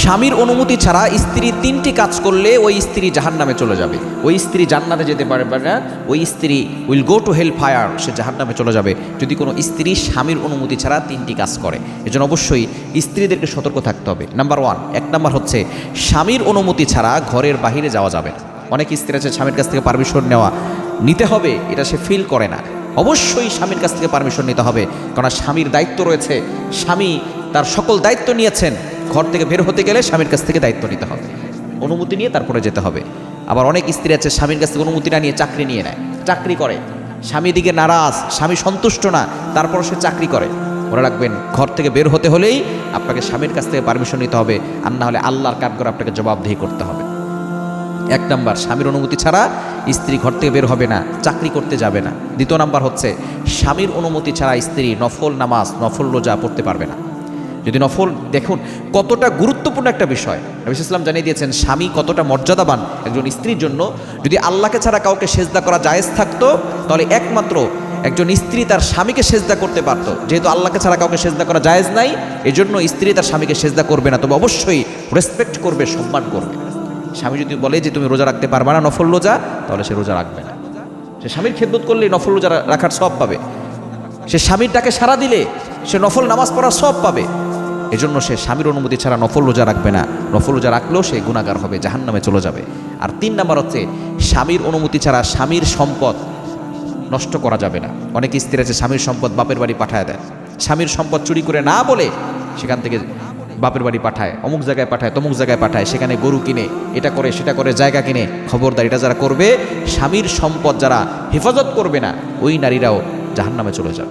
স্বামীর অনুমতি ছাড়া স্ত্রী 3টি কাজ করলে ওই স্ত্রী জাহান্নামে চলে যাবে, ওই স্ত্রী জান্নাতে যেতে পারবে না, ওই স্ত্রী will go to hell fire, সে জাহান্নামে চলে যাবে যদি কোনো স্ত্রী স্বামীর অনুমতি ছাড়া 3টি কাজ করে। এজন্য অবশ্যই স্ত্রীদেরকে সতর্ক থাকতে হবে। নাম্বার 1, 1 নাম্বার হচ্ছে স্বামীর অনুমতি ছাড়া ঘরের বাহিরে যাওয়া যাবে না। অনেক স্ত্রী আছে স্বামীর কাছ থেকে পারমিশন নিতে হবে, এটা সে ফিল করে না। অবশ্যই স্বামীর কাছ থেকে পারমিশন নিতে হবে, কারণ স্বামীর দায়িত্ব রয়েছে, স্বামী তার সকল দায়িত্ব নিয়েছেন। ঘর থেকে বের হতে গেলে স্বামীর কাছ থেকে দায়িত্ব নিতে হবে, অনুমতি নিয়ে তারপরে যেতে হবে। আবার অনেক স্ত্রী আছে স্বামীর কাছ থেকে অনুমতি না নিয়ে চাকরি নিয়ে নেয়, চাকরি করে, স্বামী দিকে নারাজ, স্বামী সন্তুষ্ট না, তারপর সে চাকরি করে। মনে রাখবেন, ঘর থেকে বের হতে হলেই আপনাকে স্বামীর কাছ থেকে পারমিশন নিতে হবে, আর না হলে আল্লাহর কাঠগড়ায় আপনাকে জবাবদিহি করতে হবে। 1 নাম্বার, স্বামীর অনুমতি ছাড়া স্ত্রী ঘর থেকে বের হবে না, চাকরি করতে যাবে না। 2 নাম্বার হচ্ছে স্বামীর অনুমতি ছাড়া স্ত্রী নফল নামাজ, নফল রোজা পড়তে পারবে না। যদি নফল, দেখুন কতটা গুরুত্বপূর্ণ একটা বিষয়, নবী ইসলাম জানিয়ে দিয়েছেন স্বামী কতটা মর্যাদাবান একজন স্ত্রীর জন্য। যদি আল্লাহকে ছাড়া কাউকে সেজদা করা জায়েজ থাকতো, তাহলে একমাত্র একজন স্ত্রী তার স্বামীকে সেজদা করতে পারতো। যেহেতু আল্লাহকে ছাড়া কাউকে সেজদা করা জায়েজ নাই, এজন্য স্ত্রী তার স্বামীকে সেজদা করবে না, তবে অবশ্যই রেসপেক্ট করবে, সম্মান করবে। স্বামী যদি বলে যে তুমি রোজা রাখতে পারবে না, নফল রোজা, তাহলে সে রোজা রাখবে না। সে স্বামীর খেদমত করলে নফল রোজা রাখার সওয়াব পাবে, সে স্বামীর ডাকে সাড়া দিলে সে নফল নামাজ পড়ার সওয়াব পাবে। এজন্য সে স্বামীর অনুমতি ছাড়া নফল রোজা রাখবে না, নফল রোজা রাখলেও সে গুনাহগার হবে, জাহান্নামে চলে যাবে। আর 3 নাম্বার হচ্ছে স্বামীর অনুমতি ছাড়া স্বামীর সম্পদ নষ্ট করা যাবে না। অনেক স্ত্রী আছে স্বামীর সম্পদ বাপের বাড়ি পাঠায় দেয়, স্বামীর সম্পদ চুরি করে না বলে সেখান থেকে বাপের বাড়ি পাঠায়, অমুক জায়গায় পাঠায়, তমুক জায়গায় পাঠায়, সেখানে গরু কিনে, এটা করে সেটা করে, জায়গা কিনে। খবরদার, এটা যারা করবে, স্বামীর সম্পদ যারা হেফাজত করবে না, ওই নারীরাও জাহান্নামে চলে যাবে।